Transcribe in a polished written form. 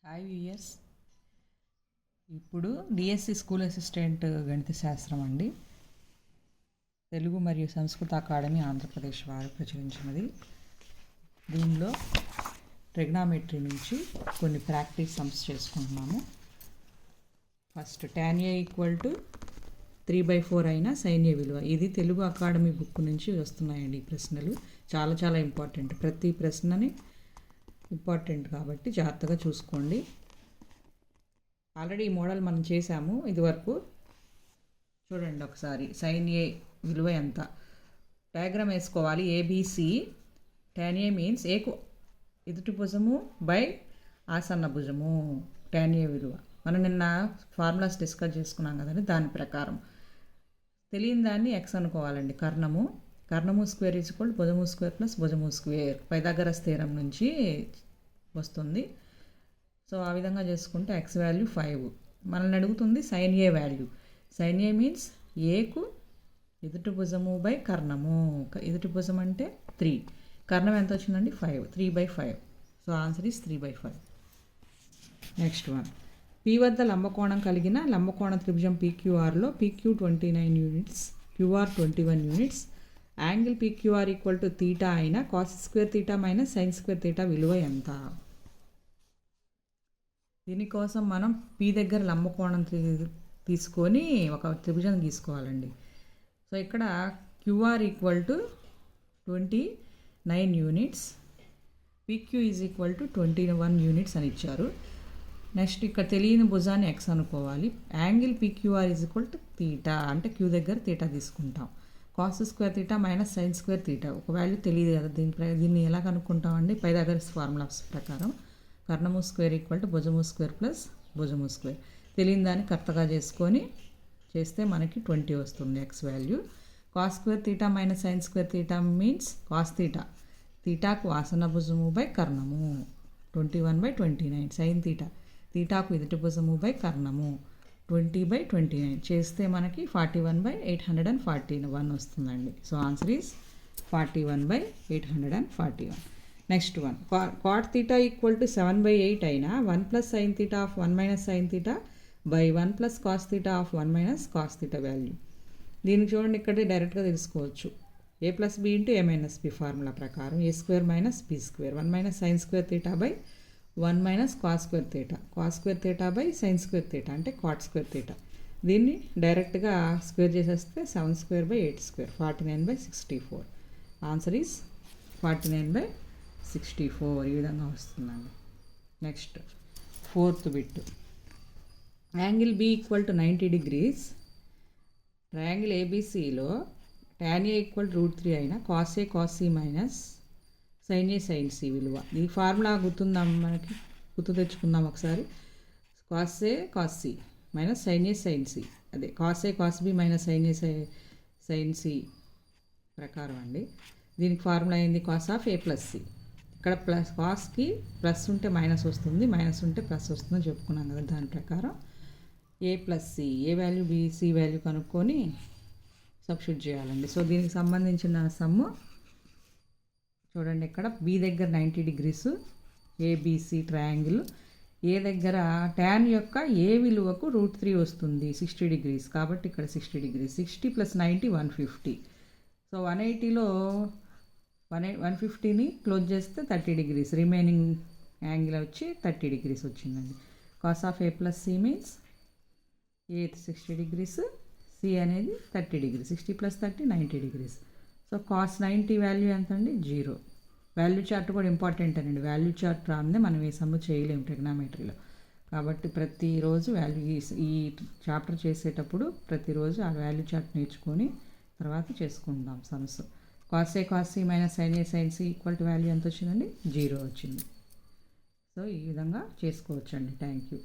IVS ఇప్పుడు DSC school assistant గణిత శాస్త్రం అండి. తెలుగు మరియు సంస్కృత అకాడమీ ఆంధ్రప్రదేశ్ వారు ప్రచురించినది. దీనిలో ట్రిగ్నామెట్రీ నుంచి కొన్ని ప్రాక్టీస్ సమ్స్ చేసుకుంటున్నాము. ఫస్ట్ tan A = 3/4 అయిన sin A విలువ. ఇది తెలుగు అకాడమీ బుక్ నుంచి వస్తున్నాయండి ఈ ప్రశ్నలు. చాలా చాలా ఇంపార్టెంట్. ప్రతి ప్రశ్నని ఇంపార్టెంట్ కాబట్టి జాగ్రత్తగా చూసుకోండి. ఆల్రెడీ ఈ మోడల్ మనం చేసాము ఇదివరకు. చూడండి ఒకసారి. sin A విలువ ఎంత? డయాగ్రామ్ వేసుకోవాలి. ABC. tan A మీన్స్ ఏకు ఎదుటి భుజము బై ఆసన్న భుజము. tan A విలువ మనం నిన్న ఫార్ములాస్ డిస్కస్ చేసుకున్నాం కదండి. దాని ప్రకారం తెలియని దాన్ని ఎక్స్ అనుకోవాలండి. కర్ణము స్క్వేర్ = భుజము స్క్వేర్ ప్లస్ భుజము స్క్వేర్ పైథాగరస్ థియరం నుంచి వస్తుంది. సో ఆ విధంగా చేసుకుంటే ఎక్స్ వాల్యూ 5. మనల్ని అడుగుతుంది sin A value. sin A means ఏకు ఎదుటి భుజము బై కర్ణము. ఎదుటి భుజం అంటే 3. కర్ణం ఎంత వచ్చిందండి? 5. 3/5. So answer is 3/5. Next one. P వద్ద లంబకోణం కలిగిన లంబకోణ త్రిభుజం PQRలో PQ 29 units, QR 21 units, angle PQR = θ అయిన cos² θ - sin² θ విలువ ఎంత? దీనికోసం మనం P దగ్గర లంబకోణం తీసుకొని ఒక త్రిభుజం గీసుకోవాలండి. సో ఇక్కడ QR = 29 యూనిట్స్, PQ = 21 యూనిట్స్ అని ఇచ్చారు. నెక్స్ట్ ఇక్కడ తెలియని భుజాన్ని ఎక్స్ అనుకోవాలి. యాంగిల్ PQR = θ అంటే Q దగ్గర θ తీసుకుంటాం. cos² θ - sin² θ ఒక వాల్యూ తెలియదు కదా. దీన్ని ఎలా కనుక్కుంటామండి? పైథాగరస్ ఫార్ములాస్ ప్రకారం కర్ణము స్క్వేర్ = భుజము స్క్వేర్ ప్లస్ భుజము స్క్వేర్. తెలియని దాన్ని కర్తగా చేసుకొని చేస్తే మనకి 20 వస్తుంది x value. cos² θ - sin² θ means cos θ. θకు ఆసన్న భుజము బై కర్ణము 21/29. sin θ. θకు ఎదుటి భుజము బై కర్ణము 20/29 చేస్తే మనకి 41/841 వస్తుందండి. So answer is 41/841. Next one. cot θ = 7/8 అయినా 1 + sin θ of 1 - sin θ by 1 + cos θ of 1 - cos θ value. దీనికి చూడండి ఇక్కడ డైరెక్ట్గా తెలుసుకోవచ్చు. A + B × A - B formula ప్రకారం A² - B². 1 - sin² θ by 1 - cos² θ. cos² θ by sin² θ అంటే cot² θ. దీన్ని డైరెక్ట్గా స్క్వేర్ చేసేస్తే 7² / 8². 49/64. Answer is 49/64. ఈ విధంగా వస్తుందండి. Next 4th bit. Angle B = 90 degrees. Triangle ABCలో tan A = √3 అయినా cos A cos C minus sin A sin C విలువ. ఈ ఫార్ములా గుర్తు తెచ్చుకుందాం ఒకసారి. cos A cos C minus sin A sin C. అదే cos A cos B minus sin A sin C ప్రకారం అండి. దీనికి ఫార్ములా ఏంది? cos of A + C. ఇక్కడ ప్లస్ కాస్కి ప్లస్ ఉంటే మైనస్ వస్తుంది, మైనస్ ఉంటే ప్లస్ వస్తుందని చెప్పుకున్నాం కదా. దాని ప్రకారం A + C, A value B C value కనుక్కొని సబ్స్టిట్యూట్ చేయాలండి. సో దీనికి సంబంధించిన సమ్ము చూడండి. ఇక్కడ B దగ్గర 90 degrees, ABC ట్రయాంగిల్. ఏ దగ్గర tan యొక్క ఏ విలువకు √3 వస్తుంది 60 degrees కాబట్టి ఇక్కడ 60 degrees. 60 + 90 150. సో 180లో 150ని క్లోజ్ చేస్తే 30 degrees. రిమైనింగ్ యాంగిల్ వచ్చి 30 degrees వచ్చిందండి. cos of A + C means A 60 degrees, C అనేది 30 degrees. 60 + 30 90 degrees. So cos 90 value ఎంత అండి? 0. వాల్యూ చార్ట్ కూడా ఇంపార్టెంట్ అండి. వాల్యూ చార్ట్ రాందే మనం ఏ సమ్ము చేయలేము ట్రిగ్నామెట్రీలో. కాబట్టి ప్రతిరోజు ఈ చాప్టర్ చేసేటప్పుడు ప్రతిరోజు ఆ వాల్యూ చార్ట్ నేర్చుకొని తర్వాత చేసుకుందాం sums. cos A cos C - sin A sin C = value ఎంత వచ్చిందండి? 0 వచ్చింది. సో ఈ విధంగా చేసుకోవచ్చండి. Thank you.